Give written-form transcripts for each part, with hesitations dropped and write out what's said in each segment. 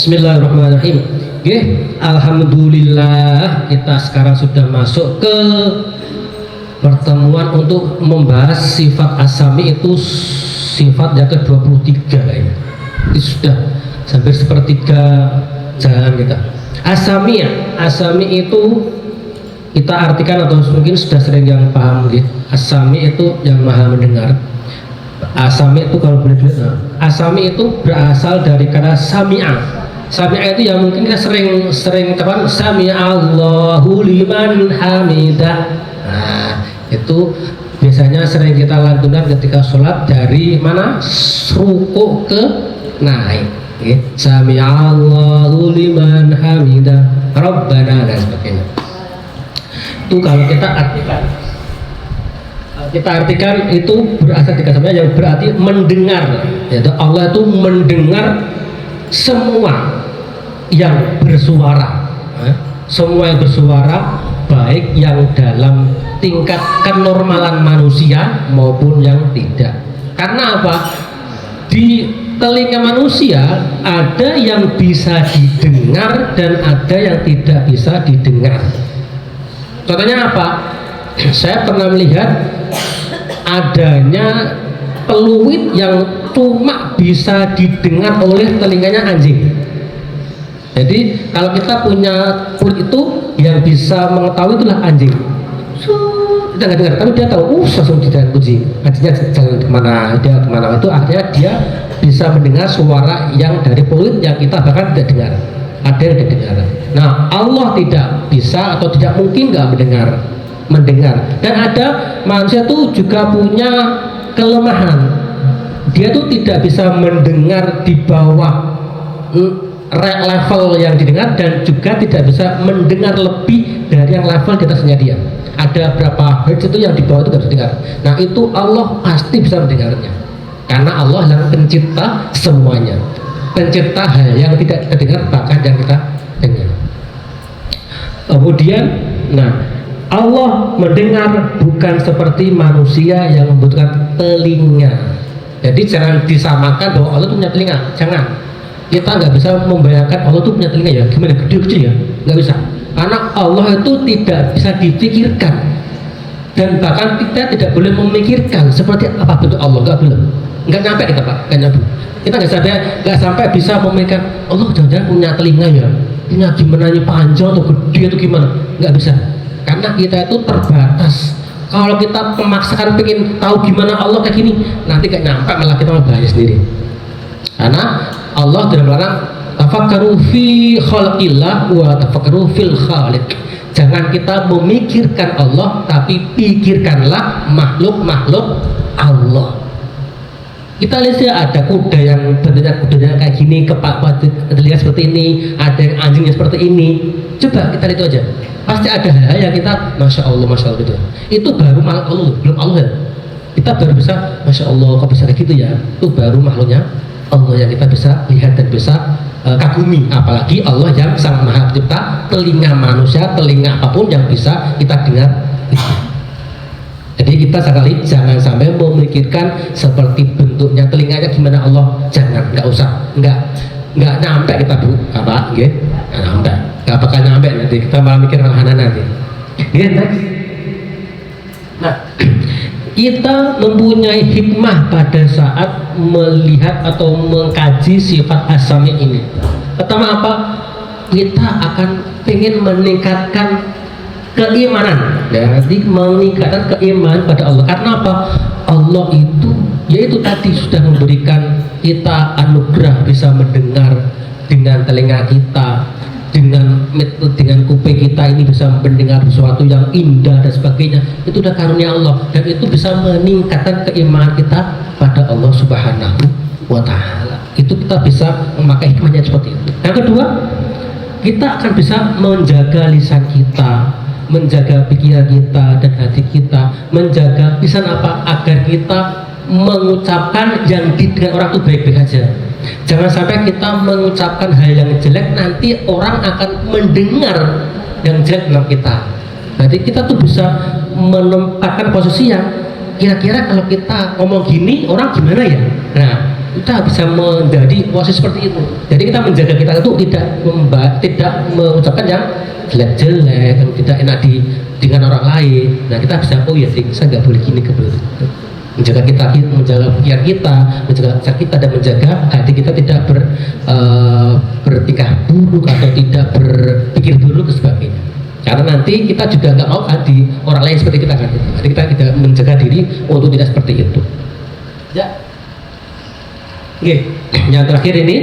Bismillahirrahmanirrahim. Oke, alhamdulillah kita sekarang sudah masuk ke pertemuan untuk membahas sifat asami, itu sifat yang ke-23 ya. Ini sudah hampir sepertiga jalan kita. Asami itu kita artikan atau mungkin sudah sering yang paham gitu. Asami itu yang maha mendengar. Asami itu kalau boleh dilihat, asami itu berasal dari kata sami'a. Sami'a itu yang mungkin kita sering kapan sami'allahu liman hamidah. Nah, itu biasanya sering kita lantunkan ketika sholat dari mana? Ruku ke naik. Sami'allahu liman hamidah Rabbana dan sebagainya. Itu kalau kita artikan itu berasal dari kata yang berarti mendengar, yaitu Allah itu mendengar semua yang bersuara, semua yang bersuara, baik yang dalam tingkat kenormalan manusia maupun yang tidak. Karena apa? Di telinga manusia ada yang bisa didengar dan ada yang tidak bisa didengar. Contohnya apa? Saya pernah melihat adanya peluit yang cuma bisa didengar oleh telinganya anjing. Jadi kalau kita punya peluit itu yang bisa mengetahui itulah anjing. Kita nggak dengar, tapi dia tahu, langsung tidak kunci. Anjingnya jalan kemana, dia kemana, itu artinya dia bisa mendengar suara yang dari peluit yang kita bahkan tidak dengar. Ada yang tidak dengar. Nah, Allah tidak bisa atau tidak mungkin nggak mendengar. Dan ada manusia itu juga punya kelemahan. Dia tuh tidak bisa mendengar di bawah level yang didengar dan juga tidak bisa mendengar lebih dari yang level di atasnya dia. Ada berapa hertz itu yang di bawah itu tidak bisa dengar. Nah, itu Allah pasti bisa mendengarnya. Karena Allah yang pencipta semuanya. Pencipta hal yang tidak kita dengar bahkan yang kita dengar. Kemudian, Allah mendengar bukan seperti manusia yang membutuhkan telinga. Jadi jangan disamakan bahwa Allah itu punya telinga. Jangan. Kita nggak bisa membayangkan Allah itu punya telinga ya. Gimana gede kecil ya? Nggak bisa. Karena Allah itu tidak bisa dipikirkan. Dan bahkan kita tidak boleh memikirkan seperti apa bentuk Allah. Nggak boleh. Nggak nyampe kita Pak. Nggak nyampe. Kita nggak sampai bisa memikirkan Allah jangan-jangan punya telinga ya. Ini gimana, ini panjang atau gede atau gimana? Nggak bisa. Karena kita itu terbatas. Kalau kita memaksakan pengen tahu gimana Allah kayak gini, nanti gak nyampe, malah kita malah bahaya sendiri. Karena Allah sudah melarang tafakkaru fi khalqillah wa tafakkaru fil khaliq. Jangan kita memikirkan Allah, tapi pikirkanlah makhluk-makhluk Allah. Kita lihat ya, ada kuda yang bentuknya kudanya kayak gini, terlihat seperti ini, ada yang anjingnya seperti ini. Coba kita lihat itu aja. Pasti ada hal yang kita masya Allah gitu. Itu baru makhluk Allah, belum Allah ya. Kita baru bisa masya Allah kok bisa kayak gitu ya. Itu baru makhluknya Allah yang kita bisa lihat dan bisa kagumi. Apalagi Allah yang sang maha pencipta, telinga manusia, telinga apapun yang bisa kita dengar. Jadi kita sekali jangan sampai memikirkan seperti bentuknya telinganya gimana Allah. Jangan, nggak usah, nggak nyampe kita bu, apa, gitu, nggak nyampe. Gak bakal nyampe nanti, kita malah mikir hal-hal nanti. Next. Nah, kita mempunyai hikmah pada saat melihat atau mengkaji sifat asami ini. Pertama apa? Kita akan ingin meningkatkan keimanan. Jadi meningkatkan keimanan pada Allah. Karena apa? Allah itu, yaitu tadi sudah memberikan kita anugerah bisa mendengar dengan telinga kita, dengan kuping kita ini bisa mendengar sesuatu yang indah dan sebagainya. Itu udah karunia Allah dan itu bisa meningkatkan keimanan kita pada Allah Subhanahu wa Ta'ala. Itu kita bisa memakai hikmahnya seperti itu. Yang kedua, kita akan bisa menjaga lisan kita, menjaga pikiran kita dan hati kita, menjaga lisan apa? Agar kita mengucapkan yang didengar orang itu baik-baik aja. Jangan sampai kita mengucapkan hal yang jelek, nanti orang akan mendengar yang jelek tentang kita. Jadi kita tuh bisa menempatkan posisi yang kira-kira kalau kita ngomong gini orang gimana ya. Nah, kita bisa menjadi posisi seperti itu. Jadi kita menjaga kita itu tidak mengucapkan yang jelek-jelek, yang tidak enak dengan orang lain. Nah kita bisa, oh ya sih, saya nggak boleh gini, menjaga kita, menjaga pikiran kita, menjaga akal kita, dan menjaga hati kita tidak bertingkah buruk atau tidak berpikir buruk dan sebagainya. Karena nanti kita juga nggak mau di orang lain seperti kita kan. Nanti kita tidak menjaga diri untuk tidak seperti itu. Ya. Oke, yang terakhir ini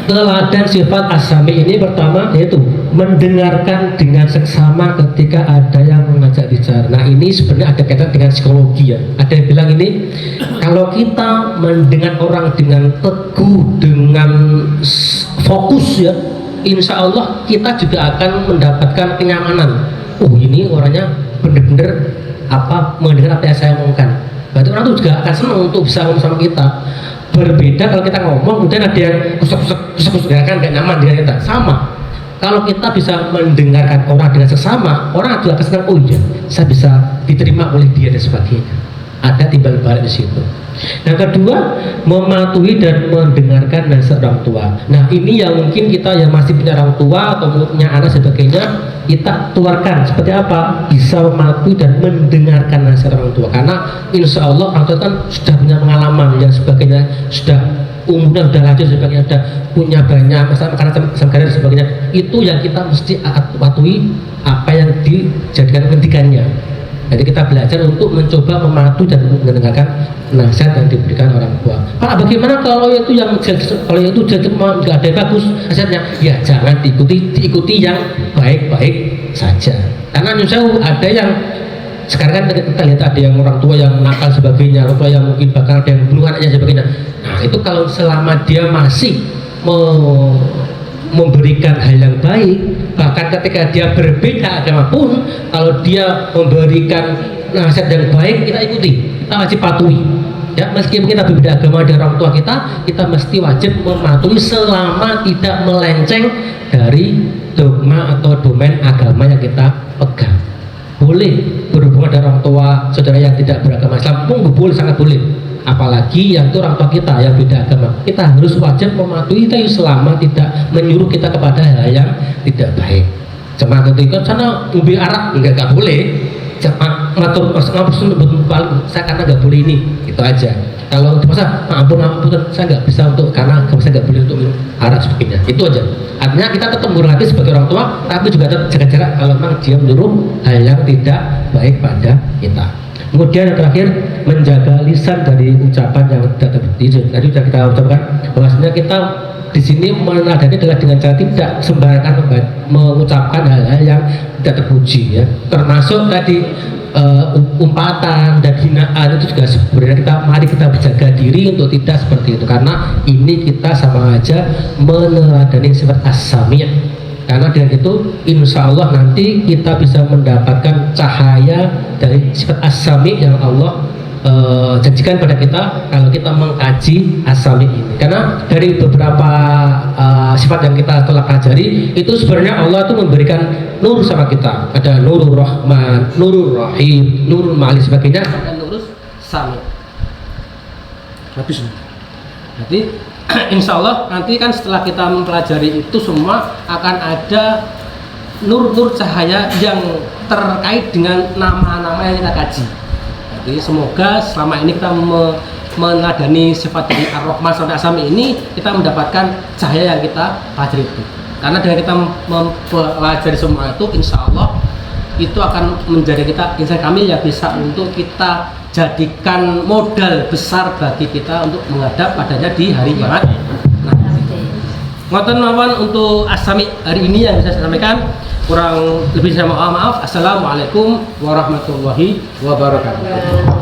teladan sifat as-sami ini pertama yaitu mendengarkan dengan seksama ketika ada yang mengajak bicara. Nah ini sebenarnya ada kaitan dengan psikologi ya. Ada yang bilang ini, kalau kita mendengar orang dengan teguh, dengan fokus ya, insya Allah kita juga akan mendapatkan kenyamanan. Oh ini orangnya benar-benar mendengar apa yang saya omongkan. Berarti orang itu juga akan senang untuk bisa ngomong sama kita. Berbeda kalau kita ngomong kemudian ada yang kusuk kan gak nyaman dengan kita. Sama kalau kita bisa mendengarkan orang dengan seksama, orang juga akan senang, oh iya saya bisa diterima oleh dia dan sebagainya. Ada timbal balik di situ. Yang kedua, mematuhi dan mendengarkan nasihat orang tua. Nah ini yang mungkin kita yang masih punya orang tua atau punya anak sebagainya, kita tularkan seperti apa bisa mematuhi dan mendengarkan nasihat orang tua. Karena insya Allah orang tua kan sudah punya pengalaman yang sebagainya, sudah umurnya sudah lanjut sebagainya, sudah punya banyak masalah makanan dan sebagainya. Itu yang kita mesti patuhi apa yang dijadikan pendidikannya. Jadi kita belajar untuk mencoba mematuhi dan mendengarkan nasihat yang diberikan orang tua. Pak, bagaimana kalau itu jadi nggak ada yang bagus nasihatnya? Ya jangan diikuti yang baik-baik saja. Karena misalnya ada yang sekarang kan kita lihat ada yang orang tua yang nakal sebagainya, orang tua yang mungkin bakal ada yang bunuh anaknya sebagainya. Nah itu kalau selama dia masih memberikan hal yang baik, bahkan ketika dia berbeda agama pun, kalau dia memberikan nasihat yang baik kita ikuti, kita wajib patuhi ya. Meskipun kita berbeda agama dengan orang tua kita, kita mesti wajib mematuhi selama tidak melenceng dari dogma atau domain agama yang kita pegang. Boleh berhubungan dengan orang tua saudara yang tidak beragama Islam pun boleh, sangat boleh. Apalagi yang itu orang tua kita yang beda agama, kita harus wajib mematuhi itu selama tidak menyuruh kita kepada hal yang tidak baik. Cuma ketika sana ubi arak nggak boleh, cuma ngatur saya karena nggak boleh ini, itu aja. Kalau masa ampun saya nggak bisa karena saya nggak boleh untuk minum arak sebagainya, itu aja. Artinya kita tetap menghormati sebagai orang tua, tapi juga tetap jaga jarak kalau memang dia menyuruh hal yang tidak baik pada kita. Kemudian yang terakhir, menjaga lisan dari ucapan yang tidak terbukti. Tadi sudah kita ucapkan bahwasanya kita di sini menadani dengan cara tidak sembarangan mengucapkan hal-hal yang tidak terpuji ya. Termasuk tadi umpatan dan hinaan itu juga sebenarnya mari kita berjaga diri untuk tidak seperti itu, karena ini kita sama aja meneladani sifat as-sami'. Karena dengan itu insya Allah nanti kita bisa mendapatkan cahaya dari sifat as-sami' yang Allah janjikan pada kita kalau kita mengkaji as-sami' ini. Karena dari beberapa sifat yang kita telah pelajari itu sebenarnya Allah itu memberikan nur sama kita. Ada nurul rahman, nurul rahim, nurul ma'ali sebagainya, dan nurul sami'. Habis. Berarti insya Allah nanti kan setelah kita mempelajari itu semua akan ada nur-nur cahaya yang terkait dengan nama-nama yang kita kaji. Jadi semoga selama ini kita menadani sifat dari Ar-Rahman sampai As-Sami ini kita mendapatkan cahaya yang kita pelajari itu. Karena dengan kita mempelajari semua itu insya Allah itu akan menjadi kita insan kamil yang bisa untuk kita jadikan modal besar bagi kita untuk menghadap padanya di hari kiamat. Nah, ngoten mawon untuk as-sami hari ini yang bisa saya sampaikan. Kurang lebih saya mohon maaf. Assalamualaikum warahmatullahi wabarakatuh.